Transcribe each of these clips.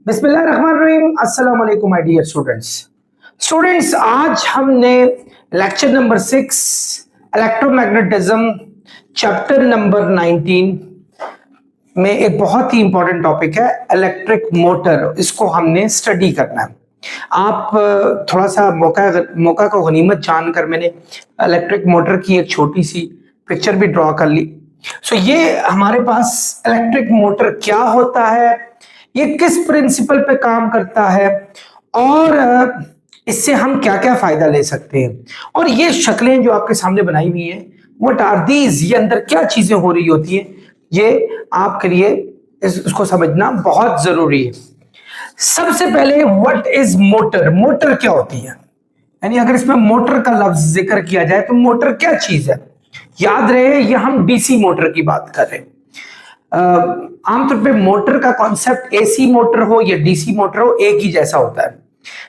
बिस्मिल्लाहिर्रहमानिर्रहीम। अस्सलाम वालेकुम माय डियर स्टूडेंट्स आज हमने lecture number 6 electromagnetism chapter number 19 में एक बहुत ही इंपॉर्टेंट टॉपिक है इलेक्ट्रिक मोटर। इसको हमने स्टडी करना है। आप थोड़ा सा मौका को गनीमत जानकर मैंने इलेक्ट्रिक मोटर की एक छोटी सी पिक्चर भी ड्रॉ कर ली। ये हमारे पास इलेक्ट्रिक मोटर क्या होता है, ये किस प्रिंसिपल पे काम करता है और इससे हम क्या क्या फायदा ले सकते हैं, और ये शक्लें जो आपके सामने बनाई हुई हैं व्हाट आर दीज, ये अंदर क्या चीजें हो रही होती हैं, ये आपके लिए इसको समझना बहुत जरूरी है। सबसे पहले व्हाट इज मोटर, मोटर क्या होती है, यानी अगर इसमें मोटर का लफ्ज जिक्र किया जाए तो मोटर क्या चीज है। याद रहे ये हम डीसी मोटर की बात कर रहे हैं। आमतौर पे मोटर का कॉन्सेप्ट एसी मोटर हो या डीसी मोटर हो एक ही जैसा होता है,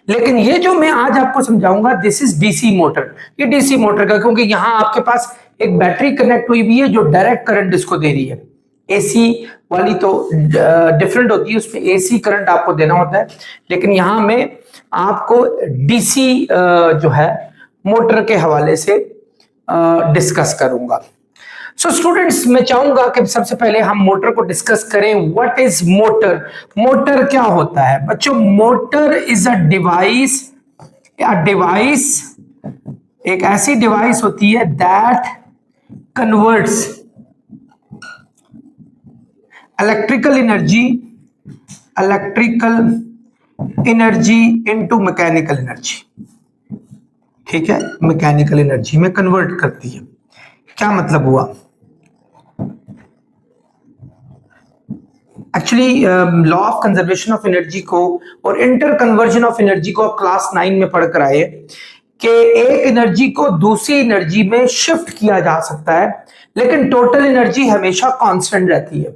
लेकिन ये जो मैं आज आपको समझाऊंगा दिस इज डीसी मोटर। ये डीसी मोटर का, क्योंकि यहां आपके पास एक बैटरी कनेक्ट हुई भी है जो डायरेक्ट करंट इसको दे रही है। एसी वाली तो डिफरेंट होती है, उसमें एसी करंट आपको देना होता है, लेकिन यहां मैं आपको डीसी जो है मोटर के हवाले से डिस्कस करूंगा। सो स्टूडेंट्स, मैं चाहूंगा कि सबसे पहले हम मोटर को डिस्कस करें। व्हाट इज मोटर, मोटर क्या होता है बच्चों। मोटर इज अ डिवाइस, एक ऐसी डिवाइस होती है that converts electrical energy into mechanical energy. ठीक है, मैकेनिकल एनर्जी में कन्वर्ट करती है। क्या मतलब हुआ, actually law of conservation of energy को और इंटर कन्वर्जन ऑफ एनर्जी को क्लास 9 में पढ़कर आए कि एक एनर्जी को दूसरी एनर्जी में शिफ्ट किया जा सकता है, लेकिन टोटल एनर्जी हमेशा कांस्टेंट रहती है।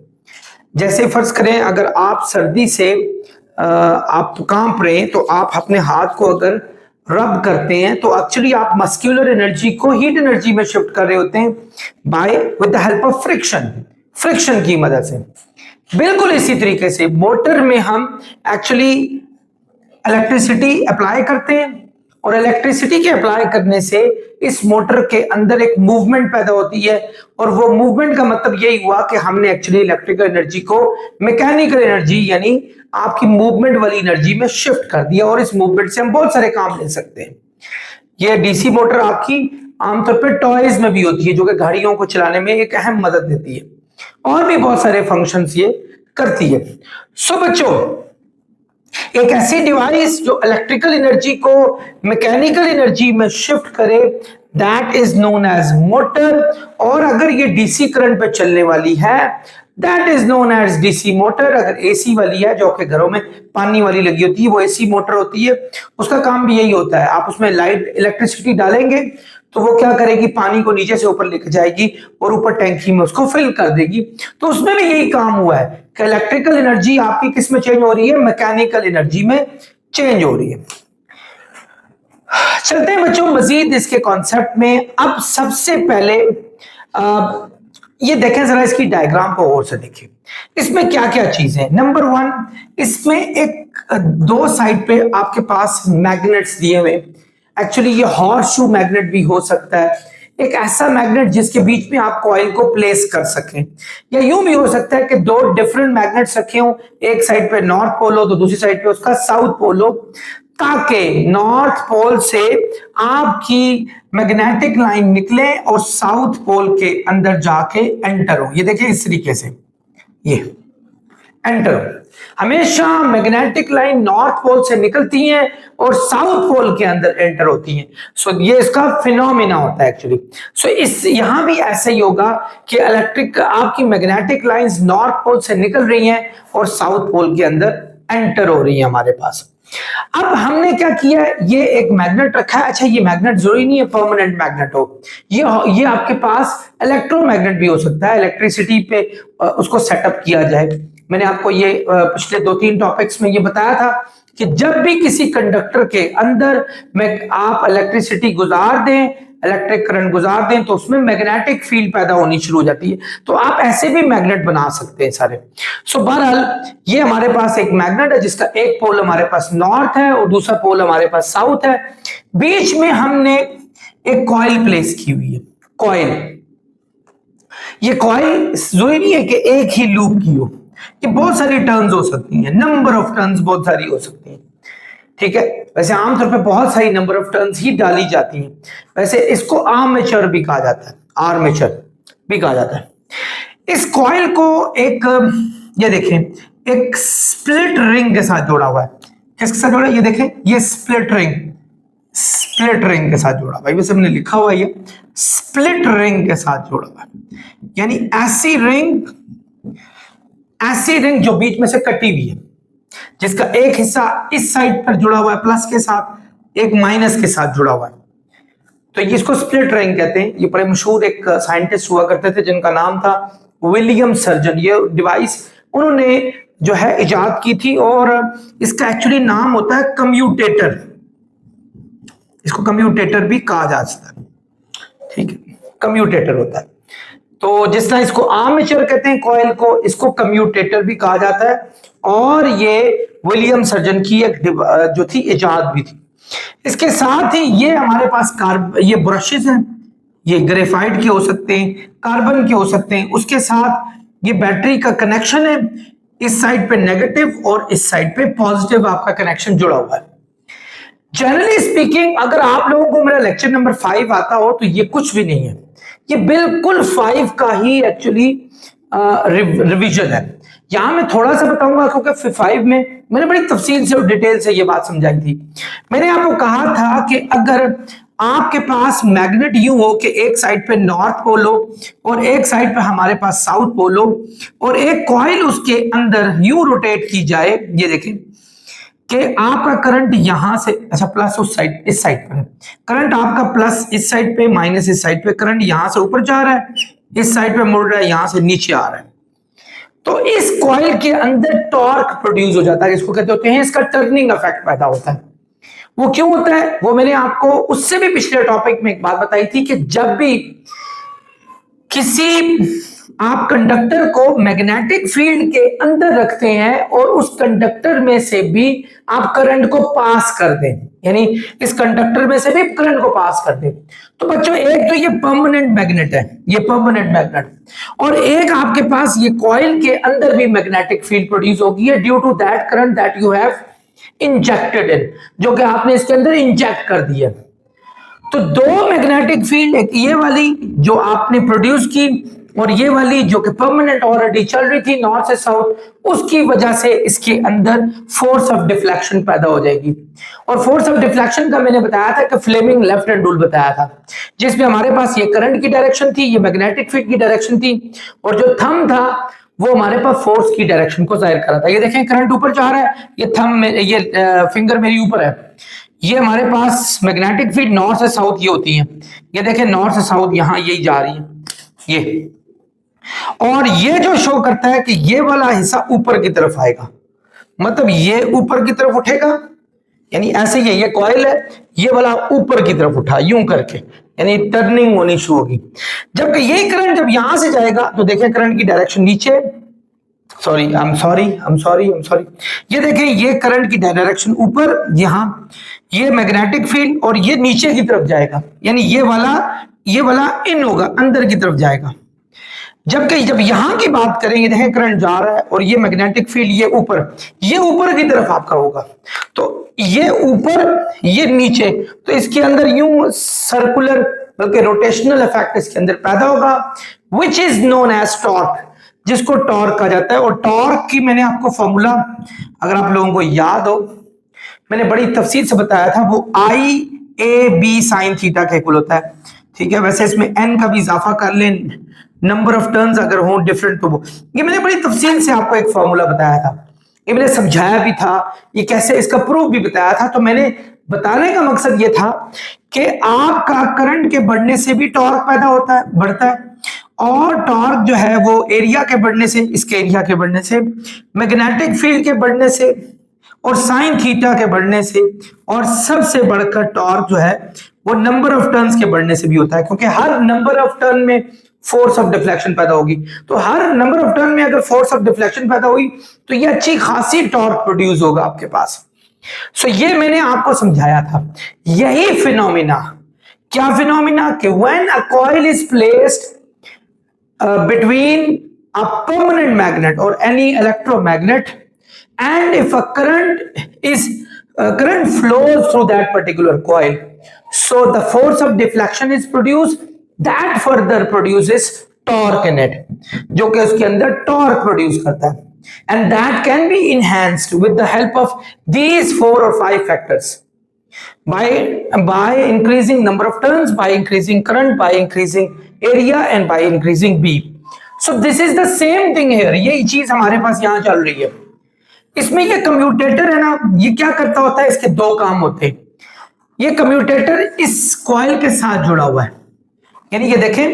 जैसे फर्ज करें अगर आप सर्दी से आप कांप रहे हैं तो आप अपने हाथ को अगर रब करते हैं तो एक्चुअली आप मस्कुलर एनर्जी को हीट एनर्जी में शिफ्ट कर रहे होते हैं by with the help of friction की मदद से। बिल्कुल इसी तरीके से मोटर में हम एक्चुअली इलेक्ट्रिसिटी अप्लाई करते हैं, और इलेक्ट्रिसिटी के अप्लाई करने से इस मोटर के अंदर एक मूवमेंट पैदा होती है, और वो मूवमेंट का मतलब यही हुआ कि हमने एक्चुअली इलेक्ट्रिकल एनर्जी को मैकेनिकल एनर्जी यानी आपकी मूवमेंट वाली एनर्जी में शिफ्ट कर दिया, और इस मूवमेंट से हम बहुत सारे काम ले सकते हैं। ये डीसी मोटर आपकी आमतौर पर टॉयज में भी होती है जो कि गाड़ियों को चलाने में एक अहम मदद देती है, और भी बहुत सारे फंक्शंस ये करती है। सो बच्चों, एक ऐसी डिवाइस जो इलेक्ट्रिकल एनर्जी को मैकेनिकल एनर्जी में शिफ्ट करे that is known as motor, और अगर ये डीसी करंट पे चलने वाली है that is known as DC motor. अगर एसी वाली है जो कि घरों में पानी वाली लगी होती है वो एसी मोटर होती है, उसका काम भी यही होता है। आप उसमें लाइट इलेक्ट्रिसिटी डालेंगे तो वो क्या करेगी, पानी को नीचे से ऊपर लेकर जाएगी और ऊपर टैंकी में उसको फिल कर देगी। तो उसमें भी यही काम हुआ है कि इलेक्ट्रिकल एनर्जी आपकी किस में चेंज हो रही है, मैकेनिकल एनर्जी में चेंज हो रही है। चलते हैं बच्चों मजीद इसके कॉन्सेप्ट में। अब सबसे पहले ये देखें जरा, इसकी डायग्राम को और से देखिए, इसमें क्या क्या चीजें। नंबर 1, इसमें एक दो साइड पे आपके पास मैग्नेट्स दिए हुए। एक्चुअली ये हॉर्स शू मैग्नेट भी हो सकता है, एक ऐसा मैग्नेट जिसके बीच में आप कॉइल को प्लेस कर सकें, या यूं भी हो सकता है कि दो डिफरेंट मैग्नेट्स रखे हों, एक साइड पे नॉर्थ पोल हो तो दूसरी साइड पे उसका साउथ पोल हो, ताकि नॉर्थ पोल से आपकी मैग्नेटिक लाइन निकले और साउथ पोल के अंदर जाके एंटर हो। ये देखिए इस तरीके से ये एंटर, हमेशा मैग्नेटिक लाइन नॉर्थ पोल से निकलती हैं और साउथ पोल के अंदर एंटर होती हैं। सो ये इसका फिनोमेना होता है एक्चुअली। सो इस यहां भी ऐसे ही होगा कि इलेक्ट्रिक आपकी मैग्नेटिक लाइंस नॉर्थ पोल से निकल रही हैं और साउथ पोल के अंदर एंटर हो रही है हमारे पास। अब हमने क्या किया, ये एक मैग्नेट रखा है। अच्छा, ये मैग्नेट जरूरी नहीं है परमानेंट मैग्नेट हो, ये आपके पास इलेक्ट्रोमैग्नेट भी हो सकता है, इलेक्ट्रिसिटी पे उसको सेटअप किया जाए। मैंने आपको ये पिछले 2-3 टॉपिक्स में ये बताया था कि जब भी किसी कंडक्टर के अंदर में आप इलेक्ट्रिसिटी गुजार दें, इलेक्ट्रिक करंट गुजार दें तो उसमें मैग्नेटिक फील्ड पैदा होनी शुरू हो जाती है। तो आप ऐसे भी मैग्नेट बना सकते हैं सारे। सो बहरहाल ये हमारे पास एक मैग्नेट है जिसका एक पोल हमारे पास नॉर्थ है और दूसरा पोल हमारे पास साउथ है। बीच में हमने एक कॉइल प्लेस की हुई है। कॉइल, ये कॉइल जरूरी नहीं है कि एक ही लूप की हो, ये बहुत सारी टर्न्स हो सकती हैं, नंबर ऑफ टर्न्स बहुत सारी हो सकती हैं, ठीक है। वैसे आमतौर पे बहुत सारी नंबर ऑफ टर्न्स ही डाली जाती हैं। वैसे इसको आर्मेचर भी कहा जाता है, आर्मेचर भी कहा जाता है। इस कॉइल को एक, ये देखें, एक स्प्लिट रिंग के साथ जोड़ा हुआ है। किसके साथ जोड़ा है? ये देखें, ये स्प्लिट रिंग, स्प्लिट रिंग के साथ जोड़ा भाई, वैसे हमने लिखा हुआ है ये स्प्लिट रिंग के साथ जोड़ा हुआ है, यानी ऐसी रिंग जो बीच में से कटी हुई है, जिसका एक हिस्सा इस साइड पर जुड़ा हुआ है प्लस के साथ, एक माइनस के साथ जुड़ा हुआ है, तो इसको स्प्लिट रिंग कहते हैं। ये बड़े मशहूर एक साइंटिस्ट हुआ करते थे जिनका नाम था विलियम सर्जन। ये डिवाइस उन्होंने जो है इजाद की थी और इसका एक्चुअली नाम होता है कम्यूटेटर। इसको कम्यूटेटर भी कहा जा सकता है, ठीक है, कम्यूटेटर होता है। तो जिस तरह इसको आर्मेचर कहते हैं कॉइल को, इसको कम्यूटेटर भी कहा जाता है। और ये विलियम सर्जन की एक जो थी इजाद भी थी। इसके साथ ही ये हमारे पास ये ब्रशेस हैं, ये ग्रेफाइट के हो सकते हैं, कार्बन के हो सकते हैं। उसके साथ ये बैटरी का कनेक्शन है, इस साइड पे नेगेटिव और इस साइड पे पॉजिटिव आपका कनेक्शन जुड़ा हुआ है। जनरली स्पीकिंग अगर आप लोगों को मेरा लेक्चर नंबर 5 आता हो तो ये कुछ भी नहीं है, ये बिल्कुल 5 का ही एक्चुअली रिवीजन है। यहां मैं थोड़ा सा बताऊंगा क्योंकि 5 में मैंने बड़ी तफसील से और डिटेल से ये बात समझाई थी। मैंने आपको कहा था कि अगर आपके पास मैग्नेट यूं हो कि एक साइड पे नॉर्थ पोल हो और एक साइड पे हमारे पास साउथ पोल हो और एक कॉइल उसके अंदर यूं रोटेट की जाए, ये देखें कि आपका करंट यहां से, अच्छा प्लस उस साइड, इस साइड पर है करंट आपका, प्लस इस साइड पे, माइनस इस साइड पे, करंट यहां से ऊपर जा रहा है, इस साइड पे मुड़ रहा है, यहां से नीचे आ रहा है। तो इस कॉइल के अंदर टॉर्क प्रोड्यूस हो जाता है, इसको कहते होते हैं, इसका टर्निंग इफेक्ट पैदा होता है। वो क्यों होता है वो मैंने आपको उससे भी पिछले टॉपिक में एक बात बताई थी कि जब भी किसी आप कंडक्टर को मैग्नेटिक फील्ड के अंदर रखते हैं और उस कंडक्टर में से भी आप करंट को पास कर दें, यानी इस कंडक्टर में से भी करंट को पास कर दें, तो बच्चों एक तो ये परमानेंट मैग्नेट है, ये परमानेंट मैग्नेट, और एक आपके पास ये कॉइल के अंदर भी मैग्नेटिक फील्ड प्रोड्यूस होगी है due to that current that you have injected in, जो कि आपने इसके अंदर इंजेक्ट कर दिया। तो दो मैग्नेटिक फील्ड, एक ये वाली जो आपने प्रोड्यूस की और ये वाली जो कि परमानेंट ऑलरेडी चल रही थी नॉर्थ से साउथ, उसकी वजह से इसके अंदर फोर्स ऑफ डिफ्लेक्शन पैदा हो जाएगी। और फोर्स ऑफ डिफ्लेक्शन का मैंने बताया था कि फ्लेमिंग लेफ्ट हैंड रूल बताया था, जिसमें हमारे पास ये करंट की डायरेक्शन थी, ये मैग्नेटिक फील्ड की डायरेक्शन थी, और जो थंब था वो हमारे पास फोर्स की डायरेक्शन को जाहिर कर रहा था। ये देखें करंट ऊपर जा रहा है, ये थंब, ये फिंगर मेरी ऊपर है, ये हमारे पास मैग्नेटिक फील्ड नॉर्थ से साउथ ये होती है, ये देखें नॉर्थ से साउथ यहां यही जा रही है ये, और ये जो शो करता है कि ये वाला हिस्सा ऊपर की तरफ आएगा, मतलब ये ऊपर की तरफ उठेगा, यानी ऐसे ही है, ये कॉइल है, ये वाला ऊपर की तरफ उठा यूं करके, यानी टर्निंग होनी शुरू होगी। जबकि ये करंट जब यहां से जाएगा तो देखें करंट की डायरेक्शन नीचे, आई एम सॉरी, ये देखें ये करंट की डायरेक्शन ऊपर, यहां ये मैग्नेटिक फील्ड, और ये नीचे की तरफ जाएगा, यानी ये वाला इन होगा, अंदर की तरफ जाएगा। जबकि जब यहां की बात करेंगे, देखें करंट जा रहा है और ये मैग्नेटिक फील्ड ये ऊपर की तरफ आपका होगा, तो ये ऊपर ये नीचे, तो इसके अंदर यूं सर्कुलर बल्कि रोटेशनल इफेक्ट इसके अंदर पैदा होगा, which is known as torque, जिसको टॉर्क कहा जाता है। और टॉर्क की मैंने आपको फॉर्मूला अगर आप लोगों को याद हो, मैंने बड़ी तफसील से बताया था, वो IAB sin थीटा के इक्वल होता है, ठीक है। वैसे इसमें n का भी इजाफा कर लें, नंबर ऑफ टर्न्स अगर हो डिफरेंट, तो वो ये मैंने बड़ी तफसील से आपको एक फॉर्मूला बताया था, ये मैंने समझाया भी था, ये कैसे इसका प्रूफ भी बताया था। तो मैंने बताने का मकसद ये था कि आपका करंट के बढ़ने से भी टॉर्क पैदा होता है, बढ़ता है, और टॉर्क जो है वो एरिया के बढ़ने से, इसके एरिया के बढ़ने से, मैग्नेटिक फील्ड के बढ़ने से, और साइन थीटा के बढ़ने से, और सबसे बढ़कर टॉर्क जो है वो नंबर ऑफ टर्न्स के बढ़ने से भी होता है, क्योंकि हर नंबर ऑफ टर्न में फोर्स ऑफ डिफ्लेक्शन पैदा होगी। तो हर नंबर ऑफ टर्न में अगर फोर्स ऑफ डिफ्लेक्शन पैदा हुई तो ये अच्छी खासी टॉर्क प्रोड्यूस होगा आपके पास। सो ये मैंने आपको समझाया था। यही फिनोमिना, क्या फिनोमिना, कि when a coil is placed between a permanent magnet or any electromagnet, and if a current flows through that particular coil, so the force of deflection is produced, that further produces torque in it, जो कि उसके अंदर torque produce करता है, and that can be enhanced with the help of these 4 or 5 factors, by increasing number of turns, by increasing current, by increasing area, and by increasing B. So this is the same thing here. यही चीज हमारे पास यहां चल रही है। इसमें ये commutator है ना, ये क्या करता होता है, इसके 2 काम होते हैं। ये कम्यूटेटर इस कॉइल के साथ जुड़ा हुआ है, यानी ये देखें,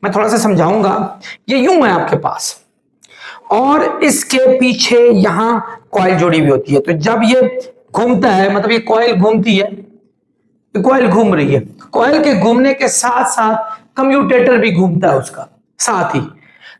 मैं थोड़ा सा समझाऊंगा। ये यूं है आपके पास, और इसके पीछे यहां कॉइल जुड़ी हुई होती है। तो जब ये घूमता है, मतलब ये कॉइल घूमती है, कॉइल घूम रही है, कॉइल के घूमने के साथ साथ कम्यूटेटर भी घूमता है उसका साथ ही।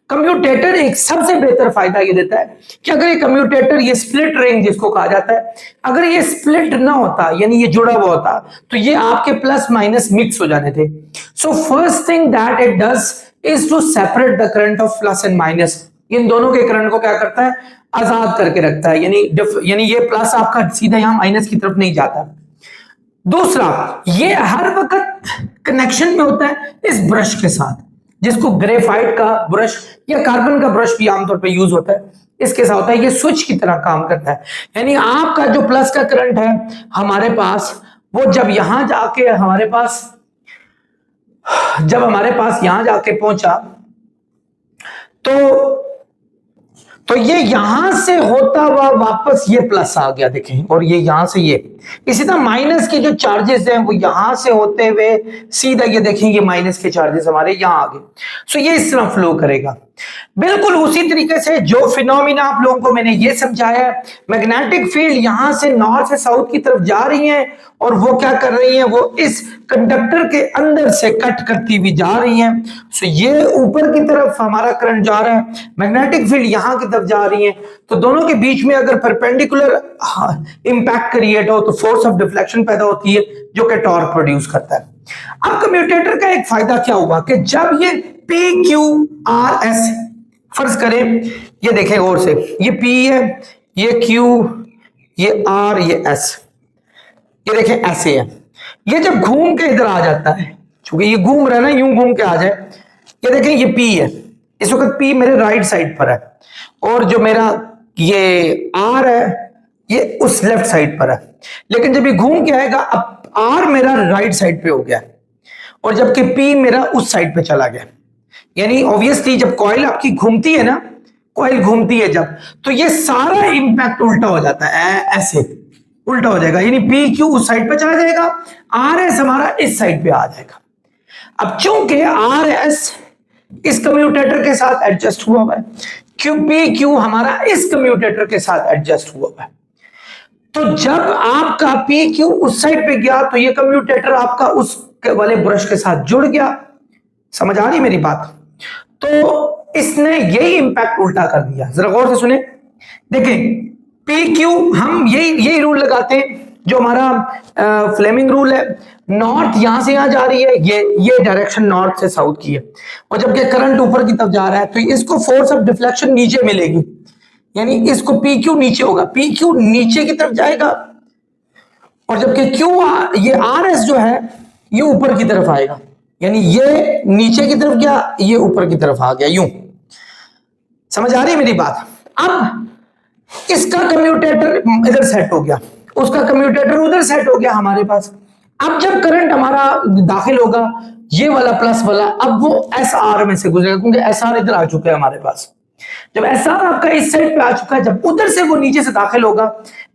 कम्यूटेटर एक सबसे बेहतर फायदा ये देता है कि अगर ये कम्यूटेटर, ये स्प्लिट रिंग जिसको कहा जाता है, अगर ये स्प्लिट ना होता, यानी ये जुड़ा हुआ होता, तो ये आपके प्लस माइनस मिक्स हो जाने थे। So first thing that it does is to separate the current of plus and minus. इन दोनों के करंट को क्या करता है, आजाद करके रखता है, यानी ये प्लस आपका सीधा यहां माइनस की तरफ नहीं जाता। दूसरा, ये हर वक्त कनेक्शन में होता है इस ब्रश के साथ, जिसको ग्रेफाइट का ब्रश या कार्बन का ब्रश भी आमतौर पे यूज होता है, इसके साथ होता है। ये स्विच की तरह काम करता है, यानी आपका जो प्लस का करंट है हमारे पास, वो जब यहां जाके हमारे पास यहां जाके पहुंचा, तो ये यहां से होता हुआ वापस ये प्लस आ गया, देखें, और ये यहां से ये, इसी तरह माइनस के जो चार्जेस हैं वो यहां से होते हुए सीधा ये देखें, ये माइनस के चार्जेस हमारे यहां आ गए। सो ये इस तरह फ्लो करेगा। बिल्कुल उसी तरीके से जो फिनोमिना आप लोगों को मैंने ये समझाया है, मैग्नेटिक फील्ड यहां से नॉर्थ से साउथ की तरफ जा रही है, और वो क्या कर रही है, वो इस कंडक्टर के अंदर से कट करती हुई जा रही है। सो ये ऊपर की तरफ हमारा करंट जा रहा है, मैग्नेटिक फील्ड यहां की तरफ जा रही है, तो दोनों के बीच में अगर परपेंडिकुलर इंपैक्ट क्रिएट हो तो फोर्स ऑफ डिफ्लेक्शन पैदा होती है, जो कि टॉर्क प्रोड्यूस करता है। अब कम्यूटेटर का एक फायदा क्या हुआ कि जब ये PQRS, फर्ज करें, ये देखें गौर से, ये P है, ये Q, ये R, ये S, ये देखें ऐसे है। ये जब घूम के इधर आ जाता है, क्योंकि ये घूम रहा है ना, यूं घूम के आ जाए, ये देखें ये P है, इस वक्त P मेरे राइट साइड पर है, और जो मेरा ये R है ये उस लेफ्ट साइड पर है। लेकिन जब ये घूम के आएगा, अब R मेरा राइट साइड पे हो गया, और जबकि P मेरा उस साइड पे चला गया। यानी ऑब्वियसली जब कॉइल आपकी घूमती है ना, कॉइल घूमती है जब, तो ये सारा इंपैक्ट उल्टा हो जाता है, ऐसे उल्टा हो जाएगा, यानी PQ उस साइड पे चला जाएगा, RS हमारा इस साइड पे आ जाएगा। अब चूंकि RS इस कम्यूटेटर के साथ एडजस्ट हुआ हुआ है, PQ हमारा इस कम्यूटेटर के साथ एडजस्ट हुआ हुआ है, तो जब आपका PQ उस साइड पे गया तो ये कम्यूटेटर आपका उस वाले ब्रश के साथ जुड़ गया। समझ आ रही मेरी बात? तो इसने यही इंपैक्ट उल्टा कर दिया। जरा गौर से सुने, देखें, PQ हम यही रूल लगाते हैं जो हमारा फ्लेमिंग रूल है। नॉर्थ यहां से यहां जा रही है, ये डायरेक्शन नॉर्थ से साउथ की है, और जबकि करंट ऊपर की तरफ जा रहा है तो इसको फोर्स ऑफ डिफ्लेक्शन नीचे मिलेगी, यानी इसको PQ नीचे होगा, PQ नीचे की तरफ जाएगा, और जबकि ये RS जो है ये ऊपर की तरफ आएगा, यानी ये नीचे की तरफ गया, ये ऊपर की तरफ आ गया, यूं। समझ आ रही है मेरी बात? अब इसका कम्यूटेटर इधर सेट हो गया, उसका कम्यूटेटर उधर सेट हो गया हमारे पास। अब जब करंट हमारा दाखिल होगा, ये वाला प्लस वाला, अब वो SR में से गुजरेगा, क्योंकि SR इधर आ चुका है हमारे पास। जब SR आपका इस साइड पे आ चुका है, जब उधर से वो नीचे से दाखिल होगा,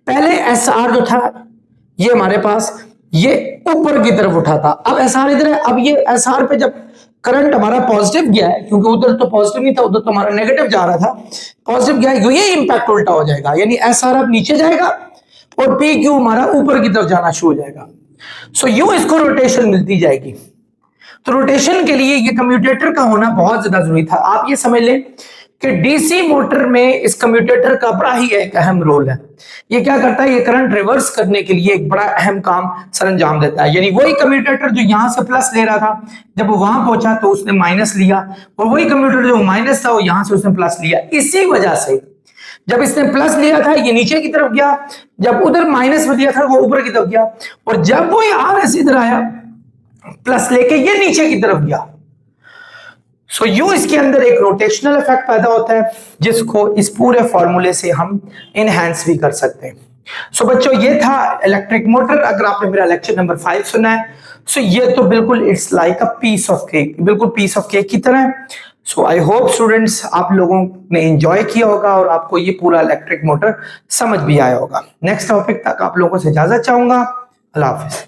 पहले SR जो था ये हमारे पास ये ऊपर की तरफ उठा था, अब SR इधर है। अब ये SR पे जब करंट हमारा पॉजिटिव गया है, क्योंकि उधर तो पॉजिटिव नहीं था, उधर तो हमारा नेगेटिव जा रहा था, पॉजिटिव गया है, ये इंपैक्ट उल्टा हो जाएगा, यानी SR अब नीचे जाएगा, और पी क्यू हमारा ऊपर की तरफ जाना शुरू हो जाएगा। सो यूं इसको रोटेशन मिलती जाएगी। तो रोटेशन के लिए ये कम्यूटेटर का होना बहुत ज्यादा जरूरी था। आप ये समझ लें कि डीसी मोटर में इस कम्यूटेटर का बड़ा ही एक अहम रोल है। ये क्या करता है, ये करंट रिवर्स करने के लिए एक बड़ा अहम काम सरंजाम देता है। यानी वही कम्यूटेटर जो यहां से प्लस ले रहा था, जब वो वहां पहुंचा तो उसने माइनस लिया, और वही कम्यूटेटर जो माइनस था वो यहां से उसने प्लस लिया। इसी वजह से जब इसने प्लस लिया था ये नीचे की तरफ गया, जब उधर माइनस में दिया था वो ऊपर की तरफ गया, और जब वो आर एस इधर आया प्लस लेके ये नीचे की तरफ गया। सो यूं इसके अंदर एक रोटेशनल इफेक्ट पैदा होता है, जिसको इस पूरे फॉर्मूले से हम इनहेंस भी कर सकते हैं। सो बच्चों, ये था इलेक्ट्रिक मोटर। अगर आपने मेरा लेक्चर नंबर 5 सुना है, सो ये तो बिल्कुल it's like a piece of cake, बिल्कुल पीस ऑफ केक की तरह है। सो आई होप स्टूडेंट्स आप लोगों ने एंजॉय किया होगा और आपको ये पूरा इलेक्ट्रिक मोटर समझ भी आया होगा। नेक्स्ट टॉपिक तक आप लोगों से इजाजत चाहूंगा। अल्लाह हाफिज।